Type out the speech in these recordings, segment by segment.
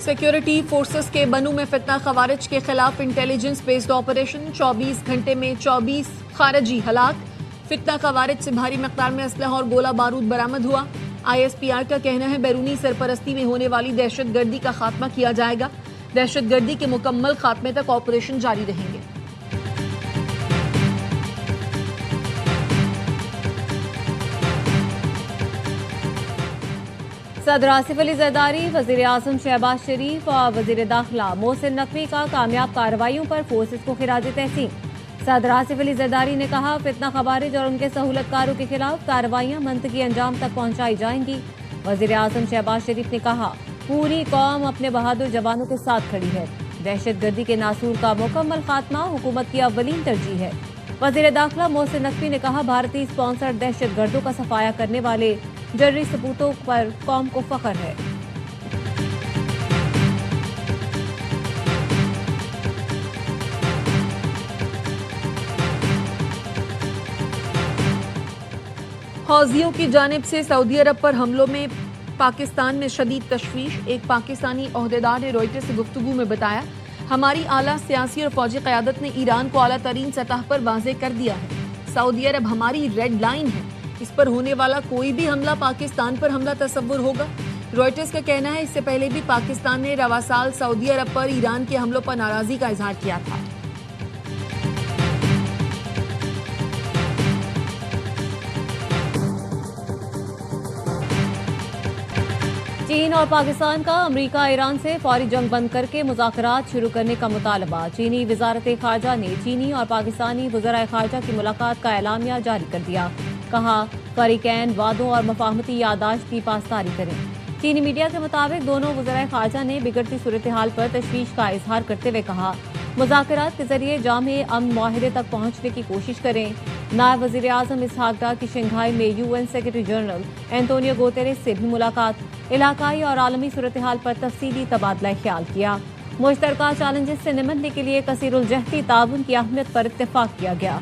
Security forces के बनू में फितना खवारिज के खिलाफ इंटेलिजेंस बेस्ड ऑपरेशन, 24 घंटे में 24 खारजी हलाक। फितना खवारिज से भारी मकदार में असलहा और गोला बारूद बरामद हुआ। ISPR का कहना है बैरूनी सरपरस्ती में होने वाली दहशत गर्दी का खात्मा किया जाएगा। दहशत गर्दी के मुकम्मल खात्मे तक ऑपरेशन जारी रहेंगे। सदर आसिफ अली जरदारी, वजीर आजम शहबाज शरीफ और वजीर दाखिला मोहसिन नकवी का कामयाब कार्रवाइयों पर फोर्सेस को खिराज तहसीन। सदर आसिफ अली जरदारी ने कहा, फितना खवारिज और उनके सहूलतकारों के खिलाफ कार्रवाइयां मंतकी अंजाम तक पहुंचाई जाएंगी। वजीर आजम शहबाज शरीफ ने कहा, पूरी कौम अपने बहादुर जवानों के साथ खड़ी है। दहशत गर्दी के नासूर का मुकम्मल खात्मा हुकूमत की अव्वलीन तरजीह है। वजीर दाखिला मोहसिन नकवी ने कहा, भारतीय स्पॉन्सर दहशत गर्दों का सफाया करने वाले जर्री सबूतों पर कौम को फख्र है। हौजियों की जानिब से सऊदी अरब पर हमलों में पाकिस्तान में शदीद तशवीश। एक पाकिस्तानी ओहदेदार ने रॉयटर्स से गुफ्तगू में बताया, हमारी आला सियासी और फौजी क़यादत ने ईरान को आला तरीन सतह पर वाज़ेह कर दिया है। सऊदी अरब हमारी रेड लाइन है, इस पर होने वाला कोई भी हमला पाकिस्तान पर हमला तस्वुर होगा। रॉयटर्स का कहना है, इससे पहले भी पाकिस्तान ने रवा साल सऊदी अरब पर ईरान के हमलों पर नाराजगी का इजहार किया था। चीन और पाकिस्तान का अमेरिका ईरान से फौरी जंग बंद करके मुज़ाकरात शुरू करने का मुतालबा। चीनी वज़ारत ख़ारजा ने चीनी और पाकिस्तानी वज़राए ख़ारजा की मुलाकात का एलामिया जारी कर दिया। कहा, फरीकैन वादों और मफाहमती यादाश्त की पासदारी करें। चीनी मीडिया के मुताबिक दोनों वज़राए ख़ारजा ने बिगड़ती सूरत हाल पर तशवीश का इजहार करते हुए कहा, मुज़ाकरात के जरिए जामे अमन मुआहिदे तक पहुँचने की कोशिश करें। नायब वज़ीर आज़म इसहाक डार की शंघाई में UN secretary general Antonio Guterres से भी मुलाकात, इलाकाई और आलमी सूरत हाल पर तफसीली तबादला ख्याल किया। मुश्तरका चैलेंजेस से निमटने के लिए कसीरुलजहती ताउन की अहमियत पर इत्तेफाक किया गया।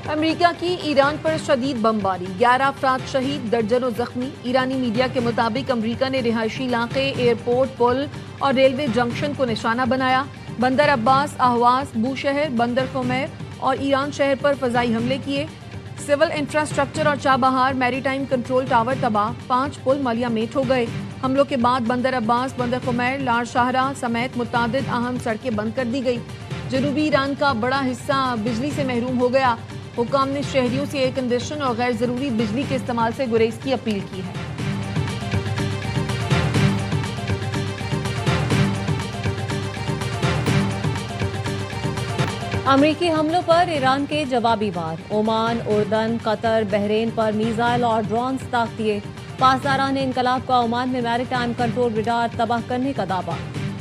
अमेरिका की ईरान पर शदीद बमबारी, 11 अफराद शहीद, दर्जनों जख्मी। ईरानी मीडिया के मुताबिक अमेरिका ने रिहायशी इलाके, एयरपोर्ट, पुल और रेलवे जंक्शन को निशाना बनाया। बंदर अब्बास, अहवाज, बूशहर, बंदर खुमैर और ईरान शहर पर फजाई हमले किए। सिविल इंफ्रास्ट्रक्चर और चाबहार मैरीटाइम कंट्रोल टावर तबाह, 5 पुल मलिया मेट हो गए। हमलों के बाद बंदर अब्बास, बंदर खुमैर, लार शाहरा समेत मुतादिद अहम सड़कें बंद कर दी गई। जनूबी ईरान का बड़ा हिस्सा बिजली से महरूम हो गया। हुकाम ने शहरियों से एयर कंडीशन और गैर जरूरी बिजली के इस्तेमाल से गुरेज की अपील की है। अमरीकी हमलों पर ईरान के जवाबी वार, ओमान, उर्दन, कतर, बहरीन पर मीज़ाइल और ड्रोन्स ताक दिए। पासदारान इनकलाब का ओमान में मैरीटाइम कंट्रोल रडार तबाह करने का दावा।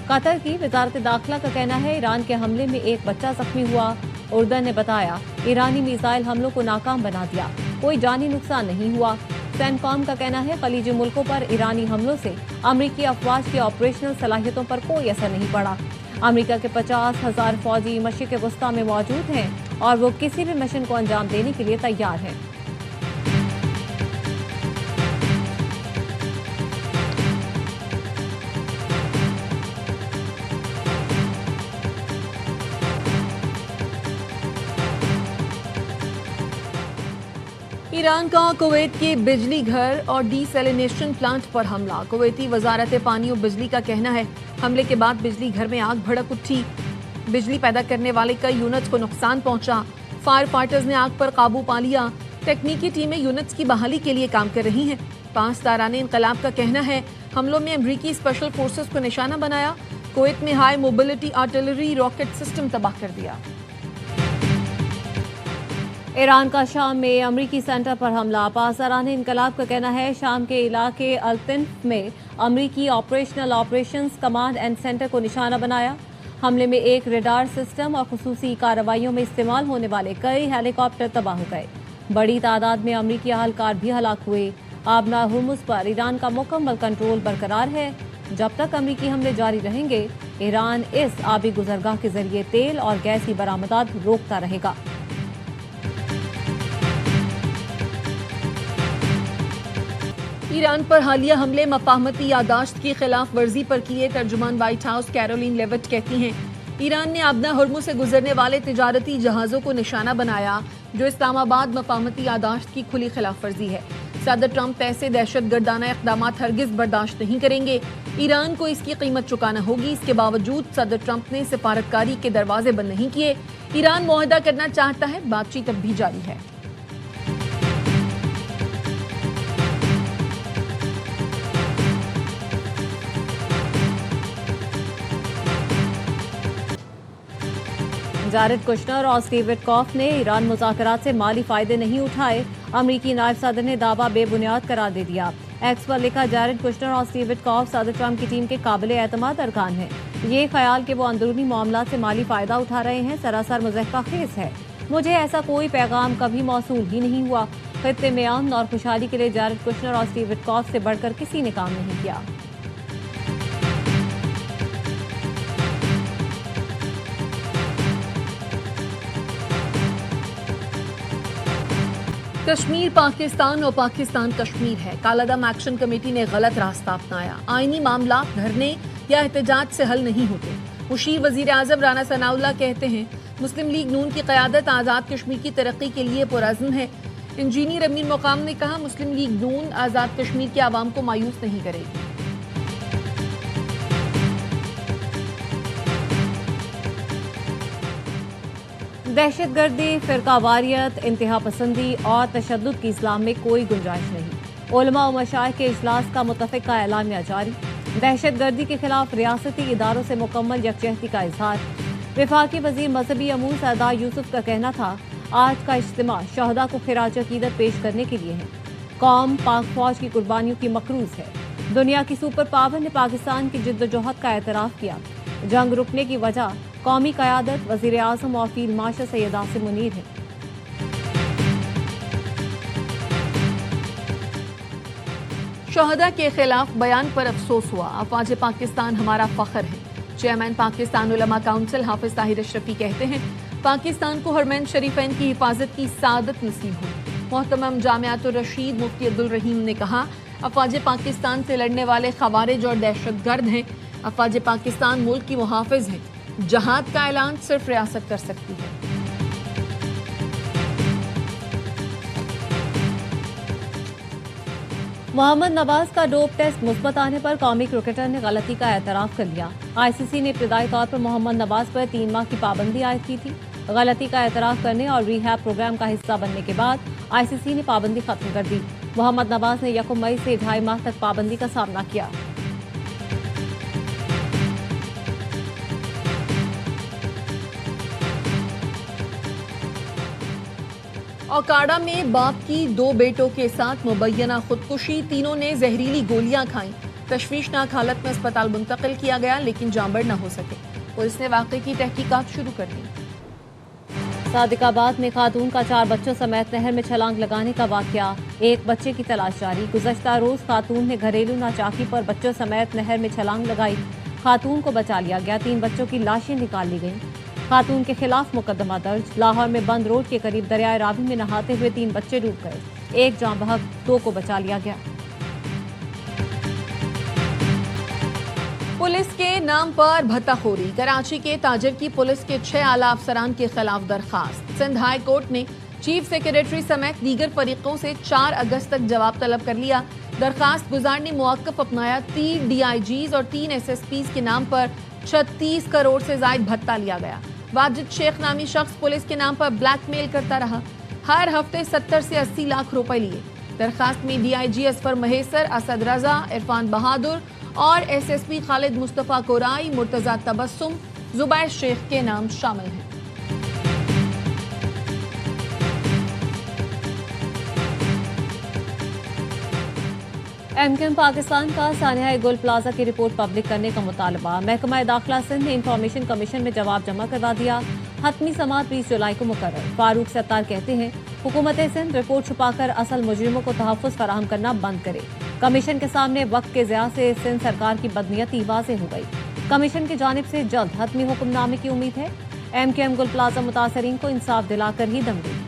कतर की वजारत दाखिला का कहना है, ईरान के हमले में एक बच्चा जख्मी हुआ। उर्दन ने बताया, ईरानी मिसाइल हमलों को नाकाम बना दिया, कोई जानी नुकसान नहीं हुआ। सेंटकॉम का कहना है, खलीजी मुल्कों पर ईरानी हमलों से अमरीकी अफवाज की ऑपरेशनल सलाहियतों पर कोई असर नहीं पड़ा। अमरीका के 50,000 फौजी मशरिक़ वस्ता में मौजूद हैं और वो किसी भी मिशन को अंजाम देने के लिए तैयार हैं। ईरान का कुवैत के बिजली घर और डीसैलिनेशन प्लांट पर हमला। कुवैती वजारत पानी और बिजली का कहना है, हमले के बाद बिजली घर में आग भड़क उठी। बिजली पैदा करने वाले कई यूनिट्स को नुकसान पहुंचा। फायर फाइटर्स ने आग पर काबू पा लिया। तकनीकी टीमें यूनिट्स की बहाली के लिए काम कर रही हैं। पासदारान इनकलाब का कहना है, हमलों में अमरीकी स्पेशल फोर्सेस को निशाना बनाया। कुवैत में high mobility artillery rocket system तबाह कर दिया। ईरान का शाम में अमरीकी सेंटर पर हमला। पासदारान इनकलाब का कहना है, शाम के इलाके अल्तिन्फ में अमरीकी ऑपरेशंस कमांड एंड सेंटर को निशाना बनाया। हमले में एक रडार सिस्टम और खुसूसी कार्रवाइयों में इस्तेमाल होने वाले कई हेलीकॉप्टर तबाह हो गए। बड़ी तादाद में अमरीकी अहलकार भी हलाक हुए। आबना हुर्मुज़ पर ईरान का मुकम्मल कंट्रोल बरकरार है। जब तक अमरीकी हमले जारी रहेंगे, ईरान इस आबी गुजरगाह के जरिए तेल और गैस की बरामदात रोकता रहेगा। ایران پر حالیہ حملے مفاہمتی یادداشت کی خلاف ورزی پر کیے، ترجمان وائٹ ہاؤس کیرولین لیوٹ کہتی ہیں ایران نے آبنہ ہرمز سے گزرنے والے تجارتی جہازوں کو نشانہ بنایا، جو اسلام آباد مفاہمتی یادداشت کی کھلی خلاف ورزی ہے۔ صدر ٹرمپ ایسے دہشت گردانہ اقدامات ہرگز برداشت نہیں کریں گے، ایران کو اس کی قیمت چکانا ہوگی۔ اس کے باوجود صدر ٹرمپ نے سفارتکاری کے دروازے بند نہیں کیے۔ ایران معاہدہ کرنا چاہتا ہے، بات چیت اب بھی جاری ہے۔ جارڈ کشنر اور اسٹیو وٹکاف نے ایران مذاکرات سے مالی فائدے نہیں اٹھائے، امریکی نائب صدر نے دعویٰ بے بنیاد قرار دے دیا۔ ایکس پر لکھا، جارڈ کشنر اور اسٹیو وٹکاف صدر ٹرمپ کی ٹیم کے قابل اعتماد ارکان ہیں۔ یہ خیال کہ وہ اندرونی معاملات سے مالی فائدہ اٹھا رہے ہیں سراسر مضحکہ خیز ہے۔ مجھے ایسا کوئی پیغام کبھی موصول ہی نہیں ہوا۔ خطے میں امن اور خوشحالی کے لیے جارڈ کشنر اور اسٹیو وٹکاف سے بڑھ کر کسی نے کام نہیں کیا۔ کشمیر پاکستان اور پاکستان کشمیر ہے۔ کالعدم ایکشن کمیٹی نے غلط راستہ اپنایا۔ آئینی معاملات دھرنے یا احتجاج سے حل نہیں ہوتے۔ مشیر وزیر اعظم رانا ثناء اللہ کہتے ہیں مسلم لیگ نون کی قیادت آزاد کشمیر کی ترقی کے لیے پرعزم ہے۔ انجینئر امین مقام نے کہا مسلم لیگ نون آزاد کشمیر کے عوام کو مایوس نہیں کرے گی۔ دہشت گردی، فرقہ واریت، انتہا پسندی اور تشدد کی اسلام میں کوئی گنجائش نہیں۔ علماء و مشائخ کے اجلاس کا متفقہ اعلامیہ جاری۔ دہشت گردی کے خلاف ریاستی اداروں سے مکمل یکجہتی کا اظہار۔ وفاقی وزیر مذہبی امور سردار یوسف کا کہنا تھا آج کا اجتماع شہداء کو خراج عقیدت پیش کرنے کے لیے ہے۔ قوم پاک فوج کی قربانیوں کی مقروض ہے۔ دنیا کی سپر پاور نے پاکستان کی جد و جہد کا اعتراف کیا۔ جنگ رکنے کی وجہ قومی قیادت وزیر اعظم اور فیلڈ مارشل سید عاصم منیر ہے۔ شہداء کے خلاف بیان پر افسوس ہوا، افواج پاکستان ہمارا فخر ہے۔ چیئرمین پاکستان علماء کونسل حافظ طاہر اشرفی کہتے ہیں پاکستان کو حرمین شریفین کی حفاظت کی سعادت نصیب ہو۔ محترم جامعۃ الرشید مفتی عبدالرحیم نے کہا افواج پاکستان سے لڑنے والے خوارج اور دہشت گرد ہیں۔ افواج پاکستان ملک کی محافظ ہیں۔ جہاد کا اعلان صرف ریاست کر سکتی ہے۔ محمد نواز کا ڈوپ ٹیسٹ مثبت آنے پر قومی کرکٹر نے غلطی کا اعتراف کر لیا۔ آئی سی سی نے ابتدائی طور پر محمد نواز پر 3 ماہ کی پابندی عائد کی تھی۔ غلطی کا اعتراف کرنے اور ریہیب پروگرام کا حصہ بننے کے بعد آئی سی سی نے پابندی ختم کر دی۔ محمد نواز نے 1 مئی سے 2.5 ماہ تک پابندی کا سامنا کیا۔ اوکاڑا میں باپ کی 2 بیٹوں کے ساتھ مبینہ خودکشی، تینوں نے زہریلی گولیاں کھائیں۔ تشویشناک حالت میں اسپتال منتقل کیا گیا لیکن جاں بڑھ نہ ہو سکے۔ پولیس نے واقعے کی تحقیقات شروع کر دی۔ صادق آباد میں خاتون کا 4 بچوں سمیت نہر میں چھلانگ لگانے کا واقعہ، 1 بچے کی تلاش جاری۔ گزشتہ روز خاتون نے گھریلو ناچاکی پر بچوں سمیت نہر میں چھلانگ لگائی، خاتون کو بچا لیا گیا، 3 بچوں کی لاشیں نکال لی گئیں۔ خاتون کے خلاف مقدمہ درج۔ لاہور میں بند روڈ کے قریب دریائے راوی میں نہاتے ہوئے 3 بچے ڈوب گئے، 1 جاں بحق، 2 کو بچا لیا گیا۔ پولیس کے نام پر بھتہ خوری، کراچی کے تاجر کی پولیس کے 6 اعلیٰ افسران کے خلاف درخواست۔ سندھ ہائی کورٹ نے چیف سیکریٹری سمیت دیگر فریقوں سے 4 اگست تک جواب طلب کر لیا۔ درخواست گزار نے موقف اپنایا، 3 ڈی آئی جیز اور 3 ایس ایس پیز کے نام پر 36 کروڑ سے زائد بھتہ لیا گیا۔ واجد شیخ نامی شخص پولیس کے نام پر بلیک میل کرتا رہا، ہر ہفتے 70 سے 80 لاکھ روپے لیے۔ درخواست میں ڈی آئی جی اصفر مہیسر، اسد رضا، عرفان بہادر اور ایس ایس پی خالد مصطفیٰ کورائی، مرتضیٰ تبسم، زبیر شیخ کے نام شامل ہیں۔ ایم کیو ایم پاکستان کا سانحہ گل پلازہ کی رپورٹ پبلک کرنے کا مطالبہ۔ محکمہ داخلہ سندھ نے انفارمیشن کمیشن میں جواب جمع کروا دیا۔ حتمی سماعت 20 جولائی کو مقرر۔ فاروق ستار کہتے ہیں حکومت سندھ رپورٹ چھپا کر اصل مجرموں کو تحفظ فراہم کرنا بند کرے۔ کمیشن کے سامنے وقت کے ضیاع سے سندھ سرکار کی بدنیتی واضح ہو گئی۔ کمیشن کی جانب سے جلد حتمی حکم نامے کی امید ہے۔ ایم کیو ایم گل پلازہ متاثرین کو انصاف دلا کر ہی دم دے گی۔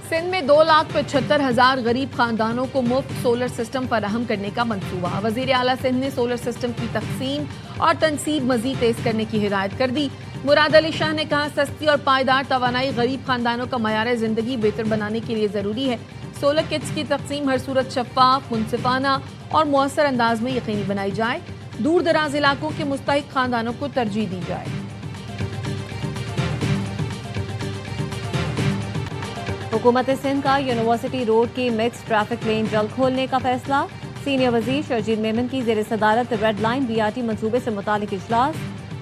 सिंध में 2,75,000 गरीब खानदानों को मुफ्त सोलर सिस्टम फराहम करने का मंसूबा। वजीर आला सिंध ने सोलर सिस्टम की तकसीम और तनसीब मजीद तेज करने की हिदायत कर दी। मुराद अली शाह ने कहा, सस्ती और पायदार तवानाई गरीब खानदानों का मयार जिंदगी बेहतर बनाने के लिए जरूरी है। सोलर किट्स की तकसीम हर सूरत शफाफ, मुनसिफाना और मौसर अंदाज में यकीनी बनाई जाए। दूर दराज इलाकों के मुस्तहिक खानदानों को तरजीह दी जाए। हुकूमत सिंध का यूनिवर्सिटी रोड की मिक्स ट्रैफिक लेन जल्द खोलने का फैसला। सीनियर वजीर शर्जील मेमन की जेर सदारत रेड लाइन BRT मंसूबे से मुतालिक इजलास।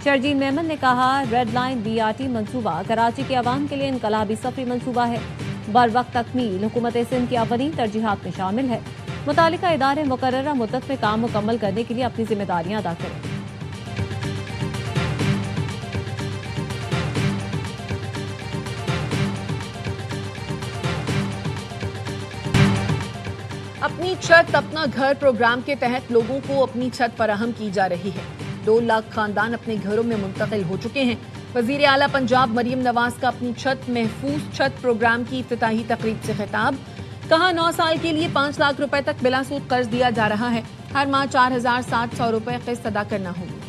शर्जील मेमन ने कहा, रेड लाइन BRT मंसूबा कराची के अवाम के लिए इनकलाबी सफरी मंसूबा है। बर वक्त तकमील हुकूमत सिंध की अवलीन तरजीहात में शामिल है। मुतालिका इदारे मुकर्ररा मुद्दत में काम मुकम्मल करने के लिए अपनी जिम्मेदारियां अदा करें। अपनी छत अपना घर प्रोग्राम के तहत लोगों को अपनी छत फराहम की जा रही है। 2 लाख खानदान अपने घरों में मुंतकिल हो चुके हैं। वजीर आला पंजाब मरियम नवाज का अपनी छत महफूज छत प्रोग्राम की इफ्तिताही तकरीब से खिताब। कहा, 9 साल के लिए 5 लाख रुपए तक बिला सूद कर्ज दिया जा रहा है। हर माह 4,700 रुपए किस्त अदा करना होगी।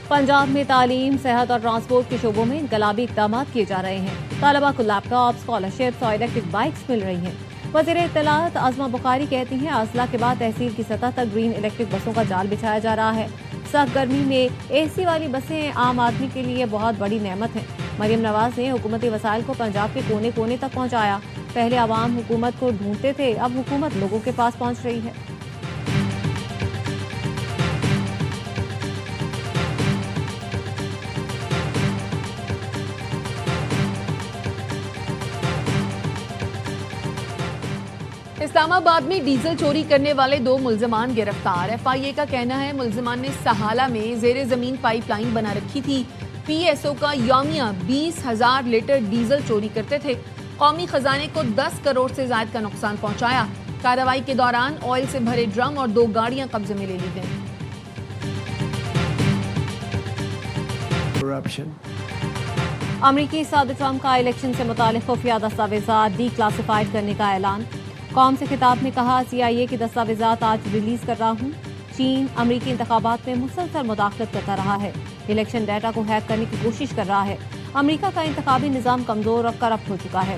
पंजाब में तालीम, सेहत और ट्रांसपोर्ट के शोबों में इनकलाबी इक़दाम किए जा रहे हैं। तालबा को लैपटॉप, स्कॉलरशिप्स और इलेक्ट्रिक बाइक्स मिल रही हैं। वज़ीर इत्तलात आज़मा बुखारी कहती हैं, अजला के बाद तहसील की सतह तक ग्रीन इलेक्ट्रिक बसों का जाल बिछाया जा रहा है। सख्त गर्मी में AC वाली बसें आम आदमी के लिए बहुत बड़ी नेमत हैं। मरियम नवाज ने हुकूमती वसाइल को पंजाब के कोने कोने तक पहुँचाया। पहले आवाम हुकूमत को ढूंढते थे, अब हुकूमत लोगों के पास पहुँच रही है। इस्लामाबाद में डीजल चोरी करने वाले 2 मुल्जिमान गिरफ्तार। FIA का कहना है, मुल्जिमान ने सहाला में जेर जमीन पाइपलाइन बना रखी थी। PSO का यौमिया 20,000 लीटर डीजल चोरी करते थे। कौमी खजाने को 10 करोड़ से ज्यादा का नुकसान पहुंचाया। कार्रवाई के दौरान ऑयल से भरे ड्रम और 2 गाड़ियां कब्जे में ले ली गईं। अमरीकी सदर ट्रंप का इलेक्शन से मुतालिक खुफिया दस्तावेजात डीक्लासिफाइड करने का ऐलान। कौम से खिताब में कहा, CIA की दस्तावेजात आज रिलीज कर रहा हूँ। चीन अमरीकी इंतखाबात में मुसलसल मुदाखलत करता रहा है। इलेक्शन डाटा को हैक करने की कोशिश कर रहा है। अमरीका का इंतखाबी निज़ाम कमजोर और करप्ट हो चुका है।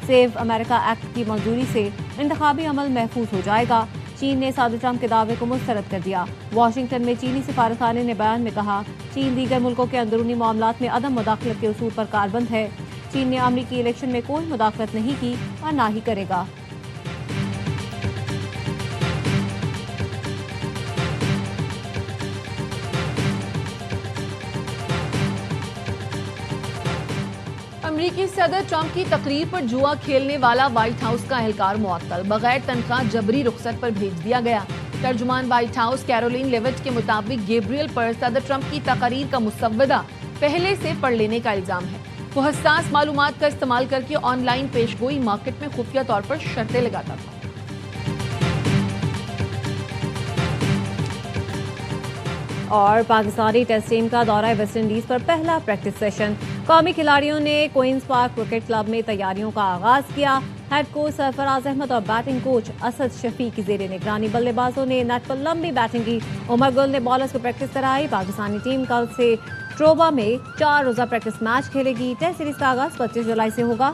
सेव अमेरिका एक्ट की मंजूरी से इंतखाबी अमल महफूज हो जाएगा। चीन ने सदर ट्रंप के दावे को मुस्तरद कर दिया। वाशिंगटन में चीनी सिफारतखाने ने बयान में कहा, चीन दीगर मुल्कों के अंदरूनी मामलात में अदम मुदाखलत के उसूल पर कारबंद है। चीन ने अमरीकी इलेक्शन में कोई मुदाखलत नहीं की और ना ही करेगा। अमरीकी सदर ट्रंप की तकरीर पर जुआ खेलने वाला व्हाइट हाउस का एहलकार मुअत्तल, बगैर तनख्वाह जबरी रुखसत पर भेज दिया गया। तर्जुमान व्हाइट हाउस कैरोलिन लेविट के मुताबिक गैब्रियल पर सदर ट्रंप की तकरीर का मुसव्वदा पहले से पढ़ लेने का इल्जाम है। वो हसास मालूमात का इस्तेमाल करके ऑनलाइन पेशगोई मार्केट में खुफिया तौर पर शर्तें लगाता था। और पाकिस्तानी टेस्ट टीम का दौरा वेस्ट इंडीज पर पहला प्रैक्टिस सेशन। कौमी खिलाड़ियों ने क्वींस पार्क क्रिकेट क्लब में तैयारियों का आगाज किया। हेड कोच सरफराज अहमद और बैटिंग कोच असद शफी की जेर निगरानी बल्लेबाजों ने नेट पर लंबी बैटिंग की। उमर गुल ने बॉलर्स को प्रैक्टिस कराई। पाकिस्तानी टीम कल से ट्रोबा में 4 रोजा प्रैक्टिस मैच खेलेगी। टेस्ट सीरीज का आगाज 25 जुलाई से होगा।